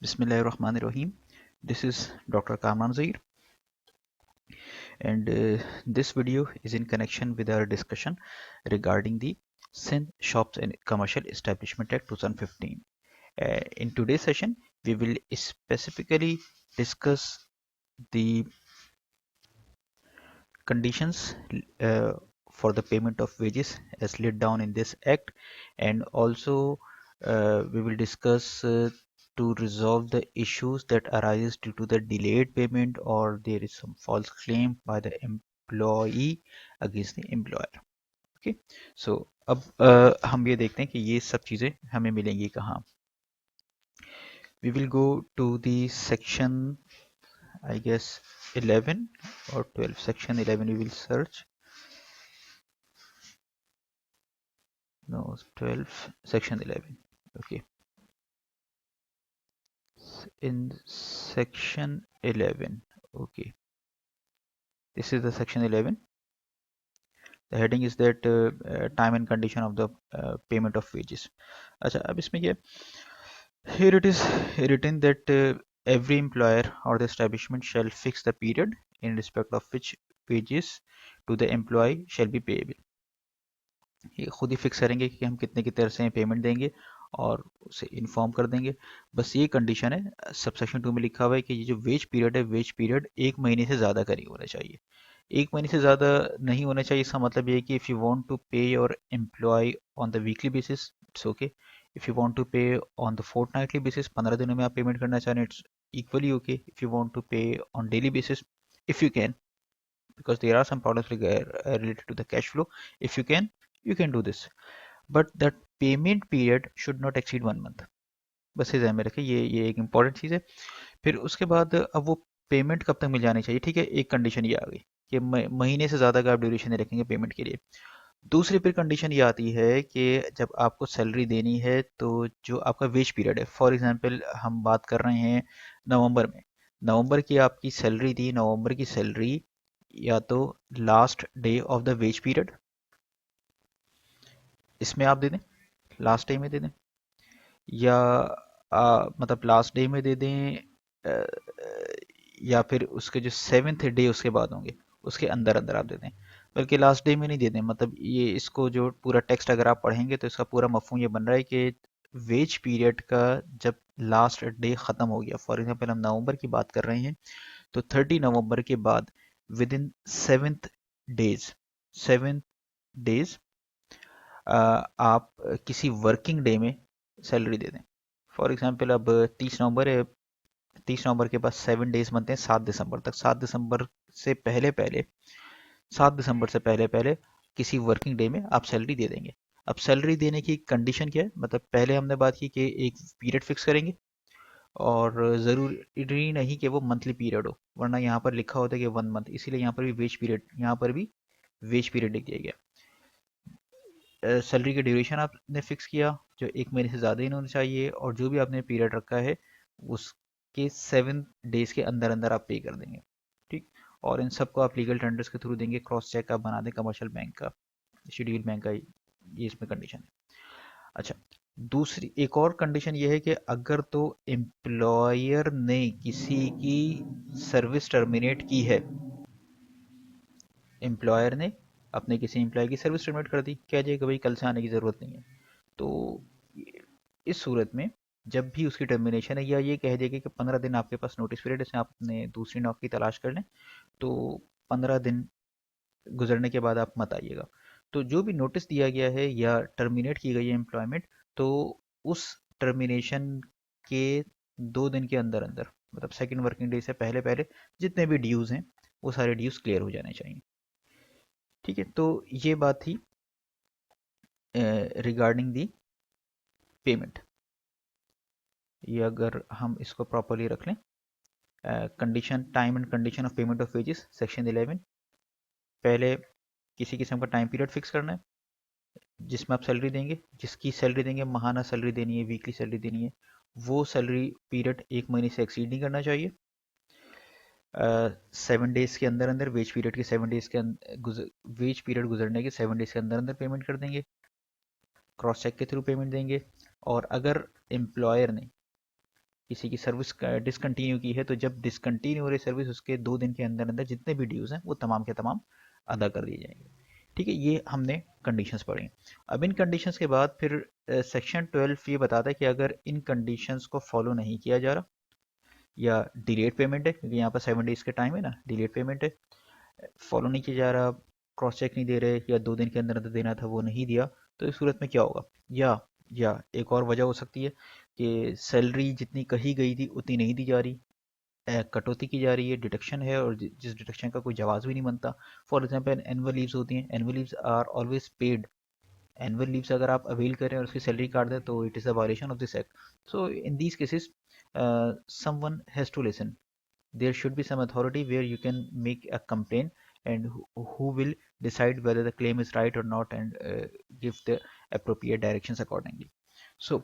Bismillahirrahmanirrahim. This is Dr. Kamran Zair, and this video is in connection with our discussion regarding the Sindh Shops and Commercial Establishment Act 2015. In today's session, we will specifically discuss the conditions uh, for the payment of wages as laid down in this act, and also we will discuss to resolve the issues that arise due to the delayed payment or there is some false claim by the employee against the employer. Okay so अब हम ये देखते हैं कि ये सब चीज़ें हमें मिलेंगी कहाँ. We will go to the section, I guess 11 or 12. Section 11 we will search. No, 12, section 11. Okay. In section 11. Okay. This is the section 11. The heading is that time and condition of the payment of wages. अच्छा, अब इसमें क्या, here it is written that every employer or the establishment shall fix the period in respect of which wages to the employee shall be payable. ये खुद ही fix करेंगे कि हम कितने की तरह से पेमेंट देंगे और उसे इन्फॉर्म कर देंगे. बस ये कंडीशन है, सबसेक्शन 2 में लिखा हुआ है कि ये जो वेज पीरियड है, वेज पीरियड 1 महीने से ज़्यादा का नहीं होना चाहिए. 1 महीने से ज़्यादा नहीं होना चाहिए. इसका मतलब ये है कि if you want to pay your employ on the weekly basis, it's okay. If you want to pay on the fortnightly basis, 15 दिनों में आप पेमेंट करना चाह रहे हैं, it's equally okay. If you want to pay on daily basis, if you can, because there are some problems related to the cash flow, if you can do this, but that payment period should not exceed 1 month. बस ये ध्यान में रखें, ये एक important चीज़ है. फिर उसके बाद अब वो पेमेंट कब तक मिल जानी चाहिए. ठीक है, एक कंडीशन ये आ गई कि महीने से ज़्यादा का आप ड्यूरेशन नहीं रखेंगे पेमेंट के लिए. दूसरी फिर कंडीशन ये आती है कि जब आपको सैलरी देनी है तो जो आपका वेज पीरियड है, फॉर एग्जांपल हम बात कर रहे हैं नवंबर में, नवंबर की आपकी सैलरी थी, नवंबर की सैलरी या तो last day of the ways period इसमें आप दे दें, लास्ट डे में दे दें, या मतलब लास्ट डे में दे दें, अ, या फिर उसके जो 7th डे उसके बाद होंगे उसके अंदर अंदर आप दे दें. बल्कि लास्ट डे में नहीं दे दें. मतलब ये इसको जो पूरा टेक्स्ट अगर आप पढ़ेंगे तो इसका पूरा मफहूम ये बन रहा है कि वेज पीरियड का जब लास्ट डे ख़त्म हो गया, फॉर एग्जांपल हम नवंबर की बात कर रहे हैं, तो 30 नवंबर के बाद विद इन 7 डेज, 7 डेज आप किसी वर्किंग डे में सैलरी दे दें. फॉर एग्जांपल अब 30 नवंबर है, 30 नवंबर के बाद 7 डेज बनते हैं 7 दिसंबर तक. 7 दिसंबर से पहले पहले, 7 दिसंबर से पहले पहले किसी वर्किंग डे में आप सैलरी दे देंगे. अब सैलरी देने की कंडीशन क्या है, मतलब पहले हमने बात की कि एक पीरियड फिक्स करेंगे और ज़रूरी नहीं कि वो मंथली पीरियड हो, वरना यहाँ पर लिखा होता है कि 1 मंथ, इसीलिए यहाँ पर भी वेज पीरियड, यहाँ पर भी वेज पीरियड लिख दिया गया. सैलरी की ड्यूरेशन आपने फिक्स किया जो 1 महीने से ज़्यादा ही नहीं होना चाहिए, और जो भी आपने पीरियड रखा है उसके 7 डेज के अंदर अंदर आप पे कर देंगे. ठीक. और इन सबको आप लीगल टेंडर्स के थ्रू देंगे, क्रॉस चेक आप बना दें कमर्शियल बैंक का, शेड्यूल बैंक का, ये इसमें कंडीशन है. अच्छा, दूसरी एक और कंडीशन ये है कि अगर तो एम्प्लॉयर ने किसी की सर्विस टर्मिनेट की है, एम्प्लॉयर ने अपने किसी एम्प्लॉय की सर्विस टर्मिनेट कर दी, कह दिया कि भाई कल से आने की ज़रूरत नहीं है, तो इस सूरत में जब भी उसकी टर्मिनेशन है, या ये कह दिया कि 15 दिन आपके पास नोटिस पीरियड है, इसमें आप अपने दूसरी नौकरी तलाश कर लें, तो 15 दिन गुजरने के बाद आप मत आइएगा. तो जो भी नोटिस दिया गया है या टर्मिनेट की गई है एम्प्लॉयमेंट, तो उस टर्मिनेशन के 2 दिन के अंदर अंदर, मतलब सेकेंड वर्किंग डे से पहले पहले जितने भी ड्यूज़ हैं वो सारे ड्यूज़ क्लियर हो जाने चाहिए. ठीक है, तो ये बात थी रिगार्डिंग दी पेमेंट. ये अगर हम इसको प्रॉपरली रख लें, condition, time and condition of payment of wages, section 11. पहले किसी किस्म का टाइम पीरियड फिक्स करना है जिसमें आप सैलरी देंगे, जिसकी सैलरी देंगे, महाना सैलरी देनी है, वीकली सैलरी देनी है, वो सैलरी पीरियड 1 महीने से एक्सीड नहीं करना चाहिए. 7 डेज के अंदर अंदर, वेज पीरियड के 7 डेज के वेज पीरियड गुजरने के 7 डेज के अंदर अंदर पेमेंट कर देंगे, क्रॉस चेक के थ्रू पेमेंट देंगे. और अगर एम्प्लॉयर ने किसी की सर्विस डिसकंटिन्यू की है, तो जब डिसकंटिन्यू हो रही सर्विस उसके 2 दिन के अंदर अंदर जितने भी ड्यूज़ हैं वो तमाम के तमाम अदा कर दिए जाएंगे। ठीक है, ये हमने कंडीशंस पढ़ी। अब इन कंडीशंस के बाद फिर सेक्शन 12 ये बताता है कि अगर इन कंडीशंस को फॉलो नहीं किया जा रहा, या डिलेड पेमेंट है, क्योंकि यहाँ पर 7 डेज का टाइम है ना, डिलेड पेमेंट है, फॉलो नहीं किया जा रहा, क्रॉस चेक नहीं दे रहे, या 2 दिन के अंदर अंदर देना था वो नहीं दिया, तो इस सूरत में क्या होगा? या एक और वजह हो सकती है कि सैलरी जितनी कही गई थी उतनी नहीं दी जा रही, कटौती की जा रही है, डिडक्शन है, और जिस डिडक्शन का कोई जवाब भी नहीं बनता। फॉर एग्जाम्पल एनुअल लीव्स होती हैं, annual leaves are always paid. Annual leaves अगर आप अवेल करें और उसकी सैलरी काट दें तो it is a violation of this act. So in these cases someone has to listen. There should be some authority where you can make a complaint, and who will decide whether the claim is right or not, and give the appropriate directions accordingly. So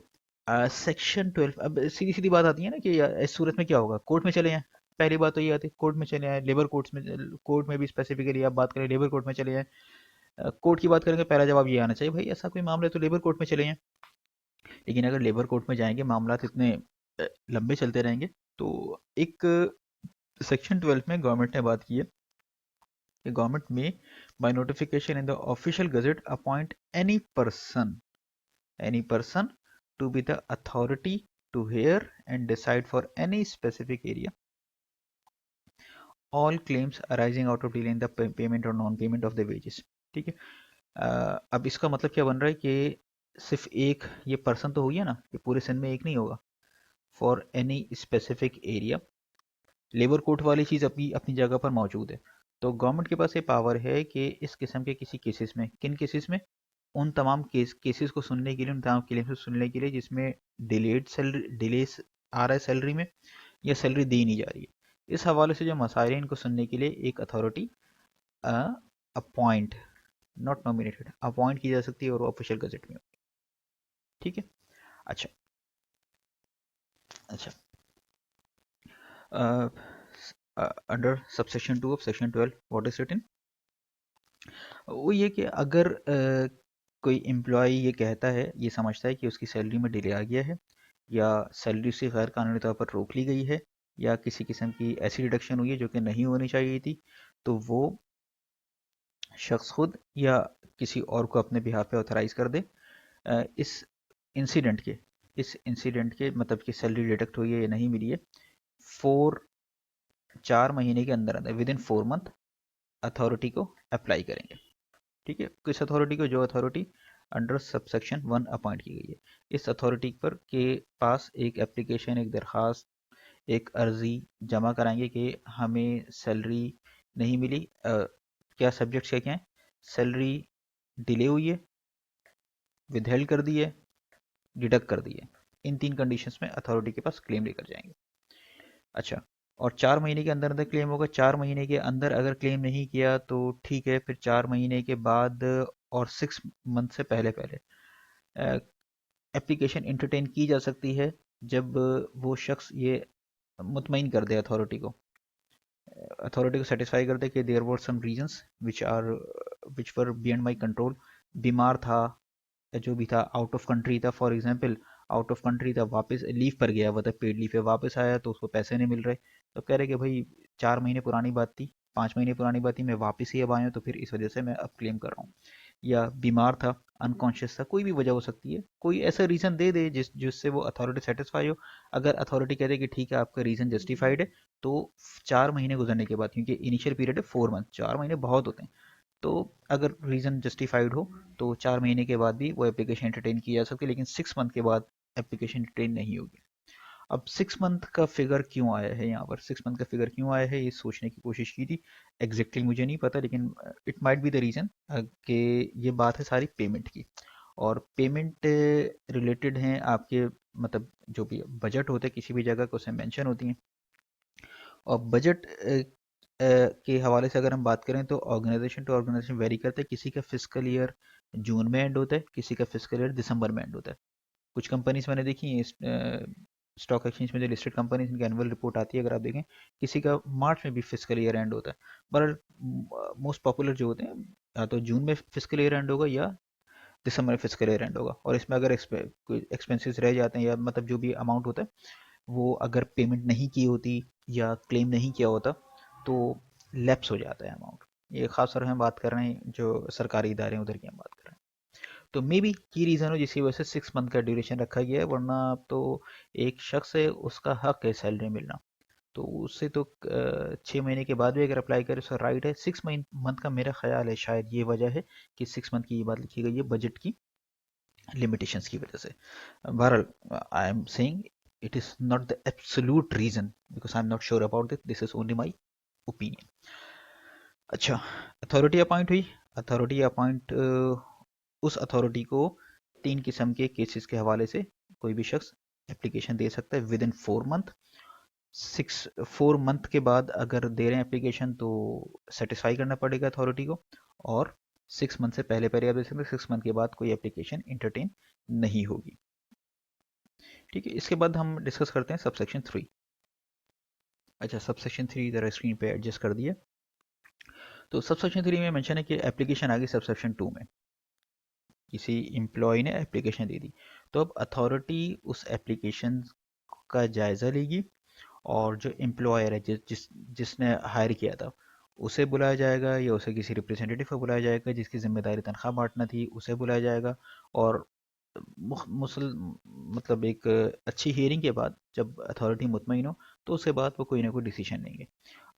section 12, अब सीधी सीधी बात आती है ना कि इस सूरत में क्या होगा, कोर्ट में चले जाएं। पहली बात तो ये आती है कोर्ट में चले आए, लेबर कोर्ट्स में, कोर्ट में भी स्पेसिफिकली आप बात करें लेबर कोर्ट में चले जाएं। कोर्ट की बात करेंगे, पहला जवाब ये आना चाहिए भाई ऐसा कोई मामला है तो लेबर कोर्ट में चले जाएं। लेकिन अगर लेबर कोर्ट में जाएंगे मामला इतने लंबे चलते रहेंगे, तो एक सेक्शन 12 में गवर्नमेंट ने बात की है कि गवर्नमेंट में by notification in the official gazette appoint any person to be the authority to hear and decide for any specific area all claims arising out of delay in the payment और non payment of the wages. ठीक है, अब इसका मतलब क्या बन रहा है कि सिर्फ एक ये पर्सन तो हो गया ना, ये पूरे सिंध में एक नहीं होगा, for any specific area. Labour court वाली चीज़ अपनी अपनी जगह पर मौजूद है। तो गवर्नमेंट के पास ये पावर है कि इस किस्म के किसी केसेस में, किन केसेस में, उन तमाम केसेस को सुनने के लिए, उन तमाम क्लेम्स को सुनने के लिए जिसमें डिले आ रहा है सैलरी में, या सैलरी दी नहीं जा रही है, इस हवाले से जो मसाइल हैं इनको सुनने के लिए एक authority appoint, not nominated, appoint की जा सकती है, और वो ऑफिशियल गजट में होगी। ठीक है, अच्छा अच्छा। Under subsection 2 of section 12 what is written, वो ये कि अगर कोई एम्प्लॉय ये कहता है, ये समझता है कि उसकी सैलरी में डिले आ गया है, या सैलरी से गैर कानूनी तौर पर रोक ली गई है, या किसी किस्म की ऐसी डिडक्शन हुई है जो कि नहीं होनी चाहिए थी, तो वो शख्स खुद या किसी और को अपने बिहाफ पे ऑथराइज कर दे इस इंसिडेंट के, मतलब कि सैलरी डिडक्ट हुई है या नहीं मिली है, 4 महीने के अंदर अंदर, विद इन 4 मंथ अथॉरिटी को अप्लाई करेंगे। ठीक है, किस अथॉरिटी को? जो अथॉरिटी अंडर सबसेक्शन 1 अपॉइंट की गई है। इस अथॉरिटी पर के पास एक एप्लीकेशन, एक दरख्वास्त, एक अर्जी जमा कराएंगे कि हमें सैलरी नहीं मिली। क्या सब्जेक्ट्स क्या क्या हैं? सैलरी डिले हुई है, विदहेल्ड कर दी है, डिडक्ट कर दी है। इन 3 कंडीशंस में अथॉरिटी के पास क्लेम लेकर जाएंगे। अच्छा, और 4 महीने के अंदर अंदर क्लेम होगा। 4 महीने के अंदर अगर क्लेम नहीं किया तो ठीक है, फिर 4 महीने के बाद और 6 मंथ से पहले पहले एप्लीकेशन इंटरटेन की जा सकती है, जब वो शख्स ये मुतमईन कर दे अथॉरिटी को सेटिस्फाई कर दे कि there were some reasons which were beyond my control. बीमार था, या जो भी था, आउट ऑफ कंट्री था, for example out of country था, वापस लीव पर गया हुआ था, पेड लीव पे वापस आया तो उसको पैसे नहीं मिल रहे, तो कह रहे कि भाई 4 महीने पुरानी बात थी, 5 महीने पुरानी बात थी, मैं वापस ही अब आया हूँ, तो फिर इस वजह से मैं अब क्लेम कर रहा हूँ। या बीमार था, अनकॉन्शियस था, कोई भी वजह हो सकती है, कोई ऐसा रीज़न दे दे जिससे वो अथॉरिटी सेटिस्फाई हो। अगर अथॉरिटी कह दे कि ठीक है आपका रीज़न जस्टिफाइड है, तो 4 महीने गुजरने के बाद, क्योंकि इनिशियल पीरियड है 4 मंथ, 4 महीने बहुत होते हैं, तो अगर रीज़न जस्टिफाइड हो तो 4 महीने के बाद भी वो एप्लीकेशन एंटरटेन की जा सकती है, लेकिन 6 मंथ के बाद एप्लीकेशन एंटरटेन नहीं होगी। अब 6 मंथ का फिगर क्यों आया है यहाँ पर? 6 मंथ का फिगर क्यों आया है, ये सोचने की कोशिश की थी। एग्जैक्टली मुझे नहीं पता, लेकिन it might be the reason कि ये बात है सारी पेमेंट की, और पेमेंट रिलेटेड हैं आपके, मतलब जो भी बजट होते हैं किसी भी जगह को उसमें मेंशन होती हैं। और बजट के हवाले से अगर हम बात करें तो ऑर्गेनाइजेशन टू ऑर्गेनाइजेशन वेरी करता है। किसी का फिस्कल ईयर जून में एंड होता है, किसी का फिस्कल ईयर दिसंबर में एंड होता है। कुछ कंपनीज मैंने देखी हैं स्टॉक एक्सचेंज में, जो लिस्टेड कंपनीज, इनकी एनुअल रिपोर्ट आती है, अगर आप देखें किसी का मार्च में भी फिस्कल ईयर एंड होता है। पर मोस्ट पॉपुलर जो होते हैं, या तो जून में फिस्कल ईयर एंड होगा या दिसंबर में फिस्कल ईयर एंड होगा। और इसमें अगर कोई एक्सपेंसेस रह जाते हैं, या मतलब जो भी अमाउंट होता है वो अगर पेमेंट नहीं की होती या क्लेम नहीं किया होता तो लैप्स हो जाता है अमाउंट। ये खास तौर हम बात कर रहे हैं जो सरकारी इदारे हैं उधर की हम बात कर रहे हैं। तो मे बी ये रीज़न हो जिसकी वजह से 6 मंथ का ड्यूरेशन रखा गया है, वरना तो एक शख्स है उसका हक है सैलरी मिलना, तो उससे तो 6 महीने के बाद भी अगर अप्लाई करे उसका राइट है। 6 मंथ का मेरा ख्याल है शायद ये वजह है कि 6 मंथ की ये बात लिखी गई है बजट की लिमिटेशंस की वजह से। बहरहाल I am saying it is not the absolute reason because I am not sure about this is only my opinion. अच्छा, अथॉरिटी अपॉइंट हुई। अथॉरिटी अपॉइंट उस अथॉरिटी को 3 किस्म के केसेस के हवाले से कोई भी शख्स एप्लीकेशन दे सकता है विद इन 4 मंथ। 4 मंथ के बाद अगर दे रहे हैं एप्लीकेशन तो सेटिस्फाई करना पड़ेगा अथॉरिटी को, और 6 मंथ से पहले पहले आप देख सकते हैं 6 मंथ के बाद कोई एप्लीकेशन इंटरटेन नहीं होगी। ठीक है, इसके बाद हम डिस्कस करते हैं सबसेक्शन 3। अच्छा, सबसेक्शन 3 ज़रा स्क्रीन पे एडजस्ट कर दिया। तो सबसेक्शन 3 में मेंशन है कि एप्लीकेशन आ गई सबसेक्शन 2 में, किसी एम्प्लॉय ने एप्लीकेशन दे दी, तो अब अथॉरिटी उस एप्लीकेशन का जायज़ा लेगी और जो एम्प्लॉयर है जिसने हायर किया था उसे बुलाया जाएगा, या उसे किसी रिप्रेजेंटेटिव को बुलाया जाएगा जिसकी जिम्मेदारी तनख्वाह बांटना थी उसे बुलाया जाएगा। और मुसल मतलब एक अच्छी हियरिंग के बाद जब अथॉरिटी मुतमईन हो तो उसके बाद वो कोई ना कोई डिसीजन लेंगे।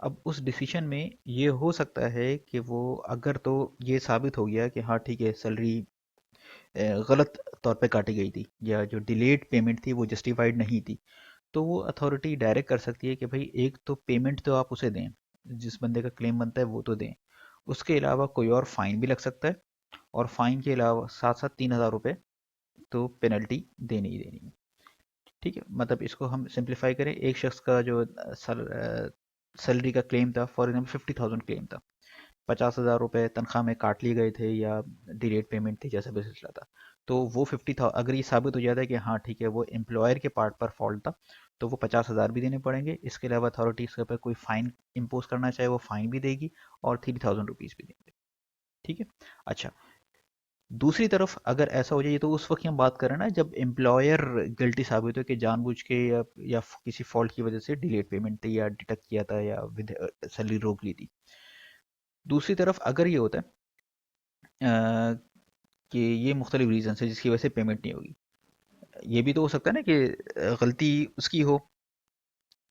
अब उस डिसीजन में ये हो सकता है कि वो, अगर तो ये साबित हो गया कि हाँ ठीक है सैलरी गलत तौर पे काटी गई थी या जो डिलेड पेमेंट थी वो जस्टिफाइड नहीं थी, तो वो अथॉरिटी डायरेक्ट कर सकती है कि भाई एक तो पेमेंट तो आप उसे दें, जिस बंदे का क्लेम बनता है वो तो दें, उसके अलावा कोई और फाइन भी लग सकता है, और फाइन के अलावा साथ साथ 3,000 रुपये तो पेनल्टी देनी ही देनी है। ठीक है, मतलब इसको हम सिंप्लीफाई करें, एक शख्स का जो सैलरी का क्लेम था, फॉर एग्जाम्पल 50,000 क्लेम था, 50,000 रुपये तनख्वाह में काट लिए गए थे या डिलेड पेमेंट थी जैसा भी सिलसिला था, तो वो 50,000 अगर ये साबित हो जाता है कि हाँ ठीक है वो एम्प्लॉयर के पार्ट पर फॉल्ट था, तो वो 50,000 भी देने पड़ेंगे। इसके अलावा अथॉरिटी इसके ऊपर कोई फाइन इम्पोज करना चाहे वो फाइन भी देगी और 3,000 रुपीज़ भी देंगे। ठीक है। अच्छा, दूसरी तरफ अगर ऐसा हो जाए, तो उस वक्त हम बात करें ना जब एम्प्लॉयर गिल्टी साबित हो कि जानबूझ के या किसी फॉल्ट की वजह से डिलेड पेमेंट थी या डिटेक्ट किया था या विद सैलरी रोक ली थी। दूसरी तरफ अगर ये होता है कि ये मुख्तलिफ रीज़न है जिसकी वजह से पेमेंट नहीं होगी, ये भी तो हो सकता है ना कि गलती उसकी हो,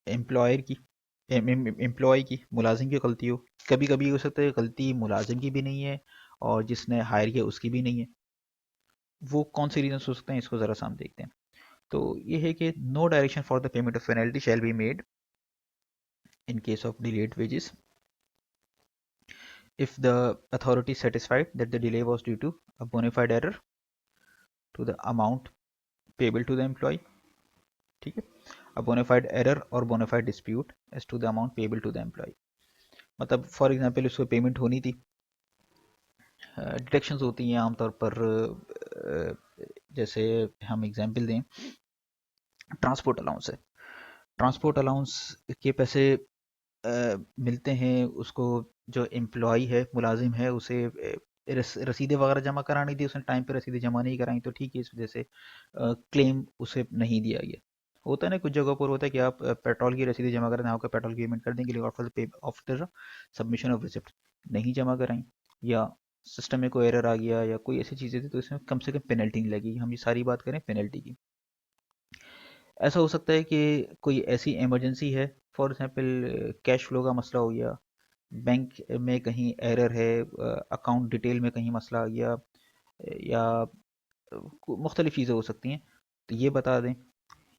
एम्प्लॉयर की, एम्प्लॉय की, मुलाजिम की गलती हो। कभी कभी हो सकता है गलती मुलाजिम की भी नहीं है और जिसने हायर किया उसकी भी नहीं है। वो कौन से रीजन हो सकते हैं, इसको ज़रा सामने देखते हैं। तो ये है कि no direction for the payment of penalty shall be made in case of delayed wages if the authority is satisfied that the delay was due to a bona fide error to the amount payable to the employee। ठीक है, a bona fide error और bona fide dispute as to the amount payable to the employee। मतलब for example उसको payment होनी थी, deductions होती हैं आमतौर पर, जैसे हम एग्जांपल दें, ट्रांसपोर्ट अलाउंस है, ट्रांसपोर्ट अलाउंस के पैसे मिलते हैं उसको, जो एम्प्लॉई है मुलाजिम है उसे रसीदें वगैरह जमा करानी थी, उसने टाइम पे रसीदें जमा नहीं कराई तो ठीक है, इस वजह से क्लेम उसे नहीं दिया गया। होता है ना कुछ जगहों पर होता है कि आप पेट्रोल की रसीदें जमा करें, आपका पेट्रोल की पेमेंट कर देंगे, लेकिन आफ्टर सबमिशन ऑफ रिसिप्ट नहीं जमा कराई, या सिस्टम में कोई एरर आ गया या कोई ऐसी चीज़ें थी, तो इसमें कम से कम पेनल्टी नहीं लगी। हम ये सारी बात करें पेनल्टी की। ऐसा हो सकता है कि कोई ऐसी इमरजेंसी है, फॉर एग्जांपल कैश फ्लो का मसला हो गया, बैंक में कहीं एरर है, अकाउंट डिटेल में कहीं मसला आ गया, या मुख्तलिफ़ चीज़ें हो सकती हैं, तो ये बता दें।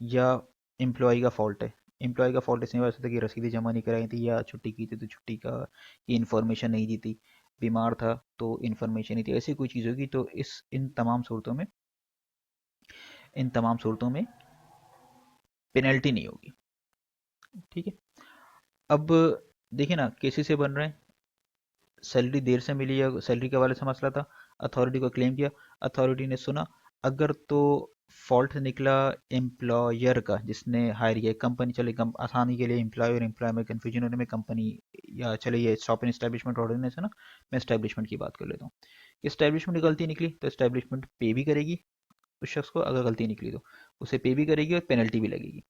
या एम्प्लॉय का फ़ॉल्ट है, एम्प्लॉय का फ़ॉल्ट इसमें वजह से था कि रसीदें जमा नहीं कराई थी, या छुट्टी की थी तो छुट्टी का की इन्फॉर्मेशन नहीं दी थी, बीमार था तो इन्फॉर्मेशन नहीं थी, ऐसी कोई चीज़ होगी तो इन तमाम सूरतों में पेनल्टी नहीं होगी। ठीक है। अब देखिए ना, केसेस से बन रहे हैं, सैलरी देर से मिली या सैलरी के हवाले से मसला था, अथॉरिटी को क्लेम किया, अथॉरिटी ने सुना, अगर तो फॉल्ट निकला एम्प्लॉयर का जिसने हायर किया, कंपनी, चले आसानी के लिए एम्प्लॉय और एम्प्लॉय में कन्फ्यूजन होने में कंपनी, या चले ये स्टॉप एंड एस्टेब्लिशमेंट ऑर्डिनेंस है ना, मैं एस्टेब्लिशमेंट की बात कर लेता हूँ। एस्टेब्लिशमेंट की गलती निकली तो एस्टेब्लिशमेंट पे भी करेगी उस शख्स को, अगर गलती निकली तो उसे पे भी करेगी और पेनल्टी भी लगेगी।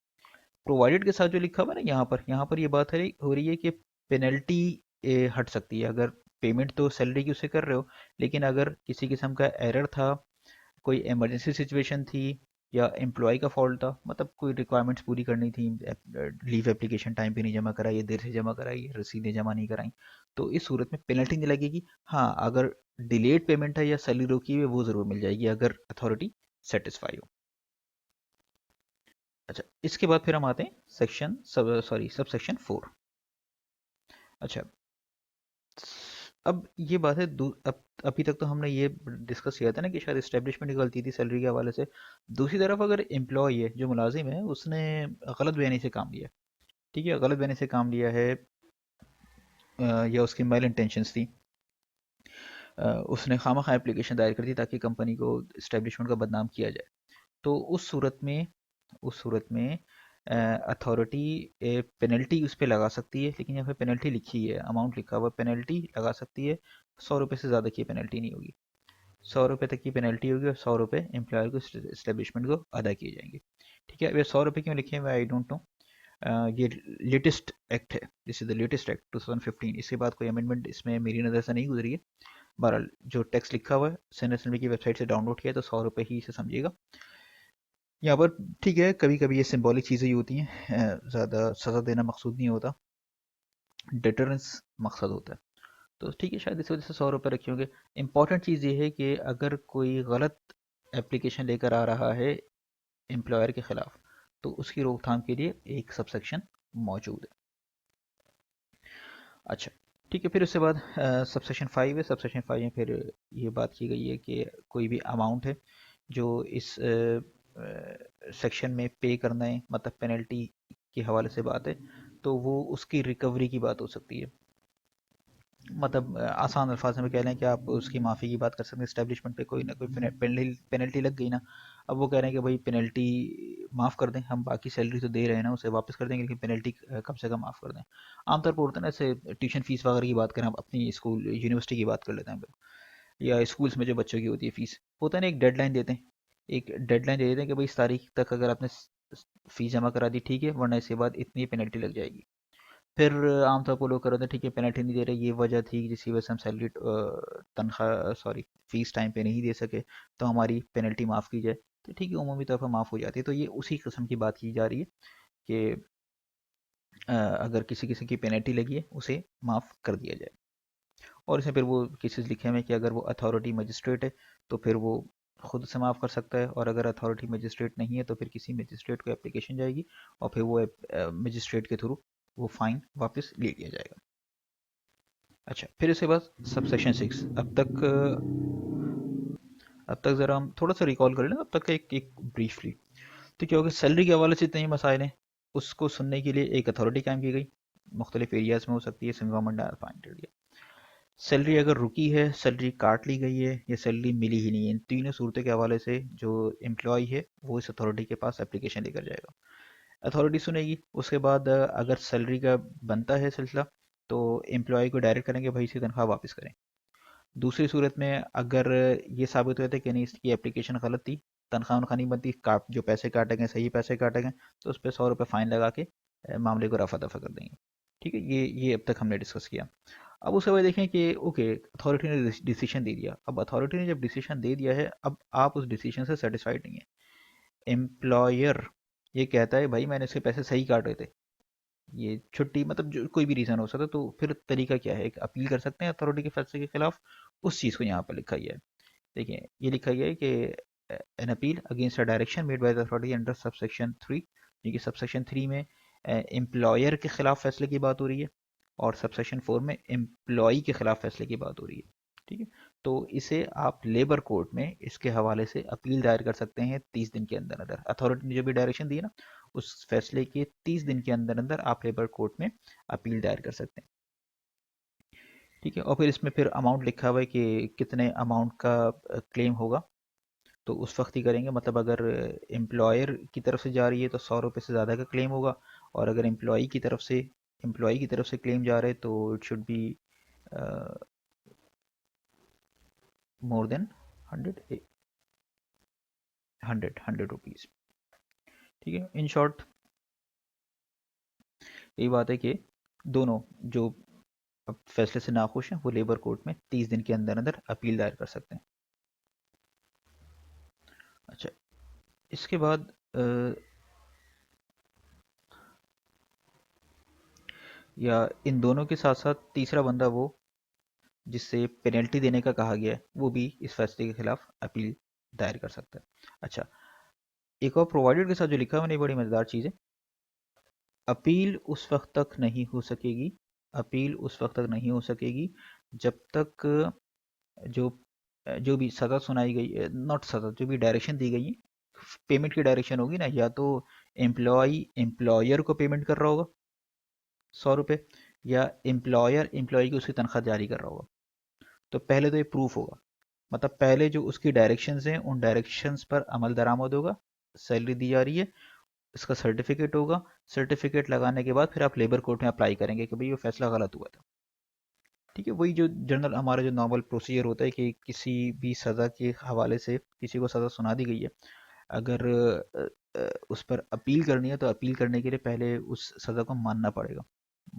प्रोवाइडेड के साथ जो लिखा हुआ है ना यहाँ पर ये बात हो रही है कि पेनल्टी हट सकती है। अगर पेमेंट तो सैलरी की उसे कर रहे हो, लेकिन अगर किसी किस्म का एरर था, कोई इमरजेंसी सिचुएशन थी, या एम्प्लॉय का फॉल्ट था, मतलब कोई रिक्वायरमेंट्स पूरी करनी थी, लीव एप्लीकेशन टाइम पे नहीं जमा कराई, या देर से जमा कराई, रसीदें जमा नहीं कराई, तो इस सूरत में पेनल्टी नहीं लगेगी। हाँ, अगर डिलेड पेमेंट है या सैलरी रोकी हुई है, वो ज़रूर मिल जाएगी अगर अथॉरिटी सेटिस्फाई हो। अच्छा, इसके बाद फिर हम आते हैं सब सेक्शन 4। अच्छा, अब ये बात है अब अभी तक तो हमने ये डिस्कस किया था ना कि शायद इस्टेब्लिशमेंट की गलती थी सैलरी के हवाले से। दूसरी तरफ अगर एम्प्लॉय है, जो मुलाजिम है, उसने गलत बयानी से काम लिया, ठीक है, गलत बयानी से काम लिया है, या उसकी मेल इंटेंशंस थी, उसने खामखा एप्लीकेशन दायर कर दी ताकि कंपनी को, इस्टेब्लिशमेंट को बदनाम किया जाए, तो उस सूरत में अथॉरिटी पेनल्टी उस पर लगा सकती है। लेकिन यहाँ पे पेनल्टी लिखी है, अमाउंट लिखा हुआ, पेनल्टी लगा सकती है। 100 रुपये से ज़्यादा की पेनल्टी नहीं होगी। 100 रुपये तक की पेनल्टी होगी, और 100 रुपये एम्प्लॉयर को, इस्टेब्लिशमेंट को अदा किए जाएंगे। ठीक है, अब ये 100 रुपये क्यों लिखे हुए, आई डोंट नो। ये लेटेस्ट एक्ट है, this is the latest act 2015। इसके बाद कोई अमेंडमेंट इसमें मेरी नज़र से नहीं गुजरी है। बहरहाल जो टेक्स्ट लिखा हुआ है, सेनेट असेंबली की वेबसाइट से डाउनलोड किया, तो 100 रुपये ही इसे समझिएगा यहाँ पर। ठीक है, कभी कभी ये सिंबॉलिक चीज़ें ही होती हैं, ज़्यादा सज़ा देना मकसूद नहीं होता, डिटरेंस मकसद होता है। तो ठीक है, शायद इस वजह से 100 रुपये रखे होंगे। इंपॉर्टेंट चीज़ ये है कि अगर कोई गलत एप्लीकेशन लेकर आ रहा है एम्प्लॉयर के ख़िलाफ़, तो उसकी रोकथाम के लिए एक सबसेक्शन मौजूद है। अच्छा, ठीक है, फिर उसके बाद सबसेक्शन 5 है। सबसेक्शन 5 में फिर ये बात की गई है कि कोई भी अमाउंट है जो इस सेक्शन में पे करना है, मतलब पेनल्टी के हवाले से बात है, तो वो उसकी रिकवरी की बात हो सकती है। मतलब आसान अल्फाज में कह लें कि आप उसकी माफ़ी की बात कर सकते हैं। इस्टेब्लिशमेंट पे कोई ना कोई पेनल्टी लग गई ना, अब वो कह रहे हैं कि भाई पेनल्टी माफ़ कर दें, हम बाकी सैलरी तो दे रहे हैं ना, उसे वापस कर देंगे, लेकिन पेनल्टी कम से कम माफ़ कर दें। आमतौर पर होता है ना, ऐसे ट्यूशन फीस वगैरह की बात करें, हम अपनी स्कूल यूनिवर्सिटी की बात कर लेते हैं, या स्कूल्स में जो बच्चों की होती है फीस, होता है ना, एक डेडलाइन देते हैं, एक डेडलाइन दे देते हैं कि भाई इस तारीख तक अगर आपने फीस जमा करा दी, ठीक है, वरना इसके बाद इतनी पेनल्टी लग जाएगी। फिर आमतौर पर लोग कर रहे थे, ठीक है, पेनल्टी नहीं दे रहे, ये वजह थी जिसकी वजह से हम सैलरी, तनख्वाह, सॉरी, फीस टाइम पे नहीं दे सके, तो हमारी पेनल्टी माफ़ की जाए। तो ठीक है, उमूमी तौर पर माफ़ हो जाती है। तो ये उसी किस्म की बात की जा रही है कि अगर किसी किसी की पेनल्टी लगी है, उसे माफ़ कर दिया जाए। और इसमें फिर वो केसेस लिखे हुए हैं कि अगर वो अथॉरिटी मजिस्ट्रेट है, तो फिर वो खुद से माफ़ कर सकता है, और अगर अथॉरिटी मजिस्ट्रेट नहीं है, तो फिर किसी मजिस्ट्रेट को एप्लीकेशन जाएगी, और फिर वो मजिस्ट्रेट के थ्रू वो फ़ाइन वापस ले लिया जाएगा। अच्छा, फिर इसके बाद सबसेक्शन 6। अब तक ज़रा हम थोड़ा सा रिकॉल कर लें, अब तक का एक एक ब्रीफली। तो क्या होगा, सैलरी के हवाले से जितने मसाइल हैं, उसको सुनने के लिए एक अथॉरिटी कायम की गई, मुख्तलिफ एरियाज़ में हो सकती है, गवर्नमेंट अपॉइंटेड एरिया। सैलरी अगर रुकी है, सैलरी काट ली गई है, या सैलरी मिली ही नहीं है, इन तीनों सूरतों के हवाले से जो एम्प्लॉय है, वो इस अथॉरिटी के पास एप्लीकेशन लेकर जाएगा। अथॉरिटी सुनेगी, उसके बाद अगर सैलरी का बनता है सिलसिला, तो एम्प्लॉय को डायरेक्ट करेंगे, भाई इसकी तनख्वाह वापस करें। दूसरी सूरत में अगर ये साबित हो जाता है कि नहीं, इसकी एप्लीकेशन गलत थी, तनख्वाह उनखा नहीं बनती, काट, जो पैसे काटे गए सही पैसे काटे गए, तो उस पर 100 रुपये फ़ाइन लगा के मामले को रफा दफा कर देंगे। ठीक है, ये अब तक हमने डिस्कस किया। अब उसके बाद देखें कि ओके, अथॉरिटी ने डिसीजन दे दिया। अब अथॉरिटी ने जब डिसीजन दे दिया है, अब आप उस डिसीजन से सेटिस्फाइड नहीं है। एम्प्लॉयर ये कहता है, भाई मैंने इसके पैसे सही काटे थे, ये छुट्टी, मतलब जो कोई भी रीज़न हो सकता है, तो फिर तरीका क्या है, एक अपील कर सकते हैं अथॉरिटी के फैसले के खिलाफ। उस चीज़ को यहाँ पर लिखा गया है। देखिए, ये लिखा गया है कि an appeal against a direction made by the authority under subsection 3, जो कि सबसेक्शन 3 में एम्प्लॉयर के खिलाफ फैसले की बात हो रही है, और सबसेक्शन 4 में एम्प्लॉई के खिलाफ फैसले की बात हो रही है। ठीक है, तो इसे आप लेबर कोर्ट में इसके हवाले से अपील दायर कर सकते हैं 30 दिन के अंदर अंदर। अथॉरिटी ने जो भी डायरेक्शन दी है ना, उस फैसले के 30 दिन के अंदर अंदर आप लेबर कोर्ट में अपील दायर कर सकते हैं। ठीक है, और फिर इसमें फिर अमाउंट लिखा हुआ है कि कितने अमाउंट का क्लेम होगा, तो उस वक्त ही करेंगे। मतलब अगर एम्प्लॉयर की तरफ से जा रही है, तो 100 रुपये से ज़्यादा का क्लेम होगा, और अगर एम्प्लॉई की तरफ से क्लेम जा रहे हैं, तो it should be more than 100 100 rupees. ठीक है, इन शॉर्ट यही बात है कि दोनों जो अब फैसले से नाखुश हैं वो लेबर कोर्ट में 30 दिन के अंदर अंदर अपील दायर कर सकते हैं। अच्छा, इसके बाद या इन दोनों के साथ साथ तीसरा बंदा वो जिससे पेनल्टी देने का कहा गया है वो भी इस फैसले के खिलाफ अपील दायर कर सकता है। अच्छा, एक और प्रोवाइडेड के साथ जो लिखा है मैंने, बड़ी मज़ेदार चीज़ है। अपील उस वक्त तक नहीं हो सकेगी, अपील उस वक्त तक नहीं हो सकेगी जब तक जो जो भी सज़ा सुनाई गई, नॉट सज़ा, जो भी डायरेक्शन दी गई है, पेमेंट की डायरेक्शन होगी ना, या तो एम्प्लॉयर को पेमेंट कर रहा होगा 100 रुपये, या एम्प्लॉयर एम्प्लॉय की उसकी तनख्वाह जारी कर रहा होगा। तो पहले तो ये प्रूफ होगा, मतलब पहले जो उसकी डायरेक्शंस हैं उन डायरेक्शंस पर अमल दरामद होगा, सैलरी दी जा रही है, इसका सर्टिफिकेट होगा। सर्टिफिकेट लगाने के बाद फिर आप लेबर कोर्ट में अप्लाई करेंगे कि भाई ये फैसला गलत हुआ था। ठीक है, वही जो जनरल हमारा जो नॉर्मल प्रोसीजर होता है कि किसी भी सज़ा के हवाले से किसी को सज़ा सुना दी गई है, अगर उस पर अपील करनी है तो अपील करने के लिए पहले उस सज़ा को मानना पड़ेगा।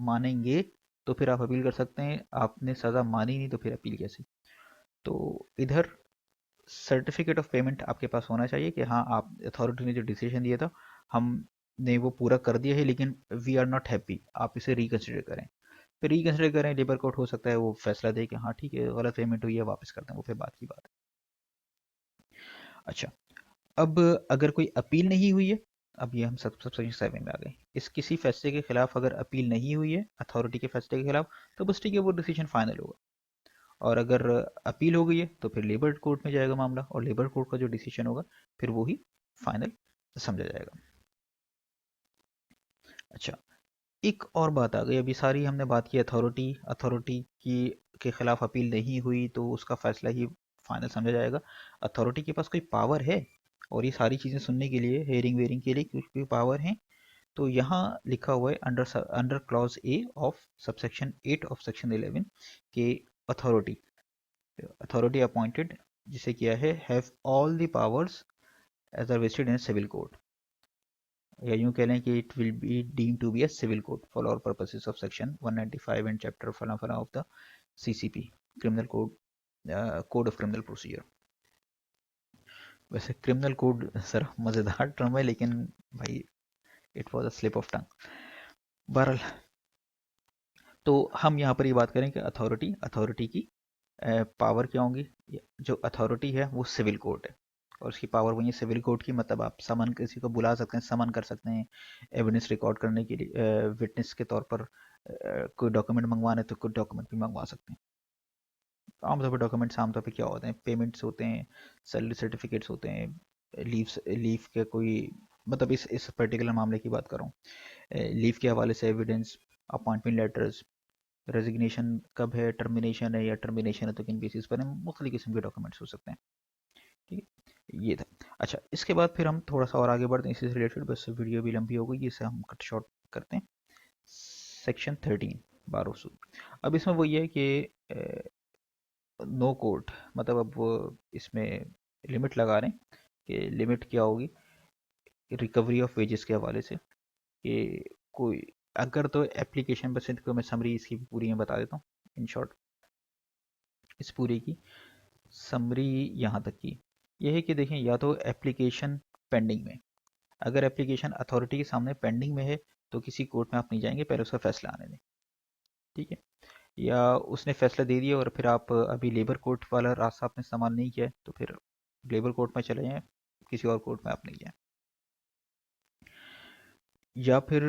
मानेंगे तो फिर आप अपील कर सकते हैं, आपने सज़ा मानी नहीं तो फिर अपील कैसे। तो इधर सर्टिफिकेट ऑफ पेमेंट आपके पास होना चाहिए कि हाँ, आप अथॉरिटी ने जो डिसीजन दिया था हमने वो पूरा कर दिया है, लेकिन वी आर नॉट हैप्पी, आप इसे रिकन्सिडर करें। फिर रिकन्सिडर करें, लेबर कोर्ट हो सकता है वो फैसला दे कि हाँ ठीक है, गलत पेमेंट हुई है, वापस कर दें, वो फिर बात की बात है। अच्छा, अब अगर कोई अपील नहीं हुई है, अब ये हम सब सेक्शन 7 में आ गए, इस किसी फैसले के खिलाफ अगर अपील नहीं हुई है अथॉरिटी के फैसले के खिलाफ, तो बस ठीक है, वो डिसीजन फाइनल होगा। और अगर अपील हो गई है तो फिर लेबर कोर्ट में जाएगा मामला, और लेबर कोर्ट का जो डिसीजन होगा फिर वो ही फाइनल समझा जाएगा। अच्छा, एक और बात आ गई, अभी सारी हमने बात की अथॉरिटी, अथॉरिटी की के खिलाफ अपील नहीं हुई तो उसका फैसला ही फाइनल समझा जाएगा। अथॉरिटी के पास कोई पावर है और ये सारी चीज़ें सुनने के लिए, हेयरिंग वेयरिंग के लिए कुछ भी पावर है, तो यहाँ लिखा हुआ है under under clause A of subsection 8 of section 11 के अथॉरिटी, अथॉरिटी अपॉइंटेड जिसे किया है have all the powers as are vested in civil code, या यूं कह लें कि it will be deem to be a civil code for all purposes of section 195 and chapter फला फला of the CCP, criminal code, code of criminal procedure. वैसे criminal code sir मज़ेदार term है, लेकिन भाई it was a slip of tongue. बहरहाल, तो हम यहाँ पर ये बात करें कि अथॉरिटी, अथॉरिटी की पावर क्या होंगी। जो अथॉरिटी है वो सिविल कोर्ट है, और उसकी पावर वही है सिविल कोर्ट की, मतलब आप समन किसी को बुला सकते हैं, समन कर सकते हैं एविडेंस रिकॉर्ड करने के लिए, विटनेस के तौर पर कोई डॉक्यूमेंट मंगवाना है तो कोई डॉक्यूमेंट भी मंगवा सकते हैं। आमतौर पर डॉक्यूमेंट्स आमतौर पे क्या होते हैं, पेमेंट्स होते हैं, सैलरी सर्टिफिकेट्स होते हैं, लीव के कोई, मतलब इस पर्टिकुलर मामले की बात कर रहा हूँ, लीव के हवाले से एविडेंस, अपॉइंटमेंट लेटर्स, रेजिग्नेशन कब है, टर्मिनेशन है, या टर्मिनेशन है तो किन बेसिस पर है, मुख्तलिफ किस्म के डॉक्यूमेंट्स हो सकते हैं। ठीक है, ये था। अच्छा, इसके बाद फिर हम थोड़ा सा और आगे बढ़ते हैं इससे रिलेटेड, बस वीडियो भी लंबी हो गई, इसे हम कट शॉर्ट करते हैं। सेक्शन 13 बार सूद। अब इसमें वो ये है कि नो कोर्ट, मतलब अब वो इसमें लिमिट लगा रहे हैं कि लिमिट क्या होगी रिकवरी ऑफ वेजेस के हवाले से, कि कोई अगर, तो एप्लीकेशन, बस इनको मैं समरी इसकी पूरी में बता देता हूँ इन शॉर्ट। इस पूरी की समरी यहाँ तक की ये है कि देखें, या तो एप्लीकेशन पेंडिंग में, अगर एप्लीकेशन अथॉरिटी के सामने पेंडिंग में है तो किसी कोर्ट में आप नहीं जाएंगे, पहले उसका फैसला आने दें। ठीक है, या उसने फैसला दे दिया और फिर आप अभी लेबर कोर्ट वाला रास्ता आपने इस्तेमाल नहीं किया है तो फिर लेबर कोर्ट में चले जाएं, किसी और कोर्ट में आप नहीं जाएं। या फिर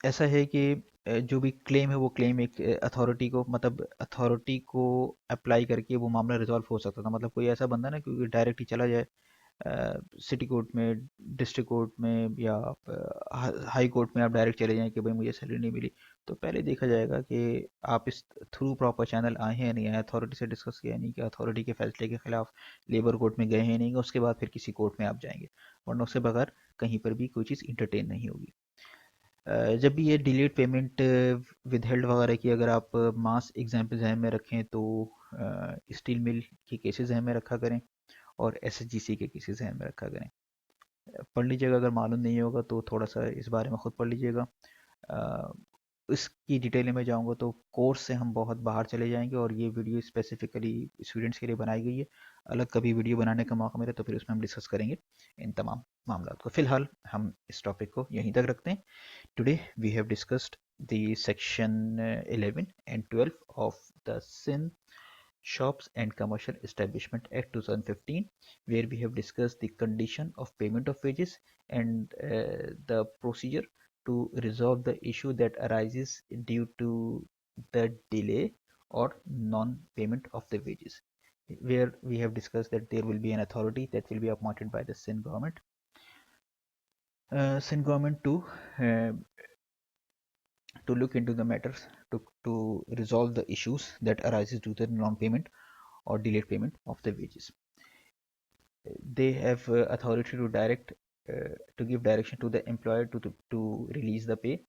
ऐसा है कि जो भी क्लेम है वो क्लेम एक अथॉरिटी को, मतलब अथॉरिटी को अप्लाई करके वो मामला रिजॉल्व हो सकता था, मतलब कोई ऐसा बंदा ना क्योंकि डायरेक्ट ही चला जाए सिटी कोर्ट में, डिस्ट्रिक्ट कोर्ट में, या हाई कोर्ट में आप डायरेक्ट चले जाएं कि भाई मुझे सैलरी नहीं मिली, तो पहले देखा जाएगा कि आप इस थ्रू प्रॉपर चैनल आए हैं नहीं आए, अथॉरिटी से डिस्कस किया नहीं कि अथॉरिटी के फैसले के खिलाफ लेबर कोर्ट में गए हैं नहीं, उसके बाद फिर किसी कोर्ट में आप जाएंगे, वरना उसके बगैर कहीं पर भी कोई चीज़ इंटरटेन नहीं होगी। जब भी ये डिलेड पेमेंट विदहेल्ड वगैरह की अगर आप मास एग्जाम्पल जहन में रखें तो स्टील मिल के केसेस जहन में रखा करें, और एसएचजीसी के केसेस जहन में रखा करें। पढ़ लीजिएगा, अगर मालूम नहीं होगा तो थोड़ा सा इस बारे में ख़ुद पढ़ लीजिएगा। इसकी डिटेल में मैं जाऊंगा तो कोर्स से हम बहुत बाहर चले जाएंगे, और ये वीडियो स्पेसिफिकली स्टूडेंट्स के लिए बनाई गई है। अलग कभी वीडियो बनाने का मौका मिले तो फिर उसमें हम डिस्कस करेंगे इन तमाम मामला को। फिलहाल हम इस टॉपिक को यहीं तक रखते हैं। Today we have discussed the section 11 and 12 of the सिन Shops and Commercial Establishment Act 2015, where we have discussed the condition of payment of wages and the procedure to resolve the issue that arises due to the delay or non-payment of the wages, where we have discussed that there will be an authority that will be appointed by the Sindh government. Sindh government uh, to look into the matters to resolve the issues that arises due to the non-payment or delayed payment of the wages. They have authority to direct to give direction to the employer to release the pay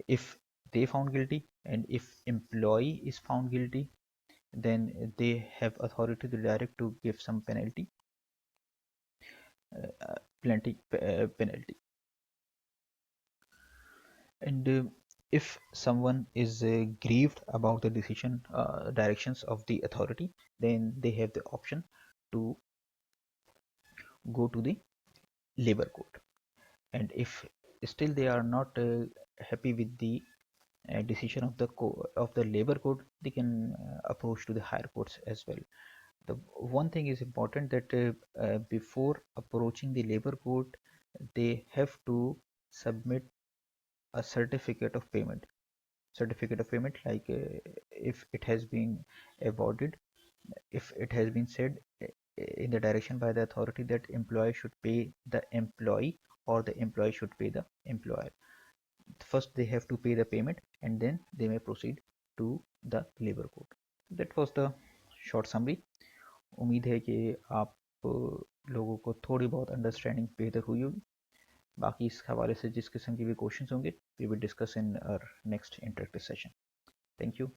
if they found guilty, and if employee is found guilty, then they have authority to direct to give some penalty, penalty. And if someone is grieved about the decision directions of the authority, then they have the option to go to the labor court. And if still they are not happy with the decision of the labor court, they can approach to the higher courts as well. The one thing is important that before approaching the labor court, they have to submit a certificate of payment, like if it has been awarded, if it has been said in the direction by the authority that employee should pay the employee or the employee should pay the employer. First they have to pay the payment and then they may proceed to the labor court. That was the short summary. उम्मीद है कि आप लोगों को थोड़ी बहुत understanding बेहतर हुई होगी। बाकी इस हवाले से जिस किस्म के भी क्वेश्चंस होंगे we will discuss in our next interactive session. Thank you.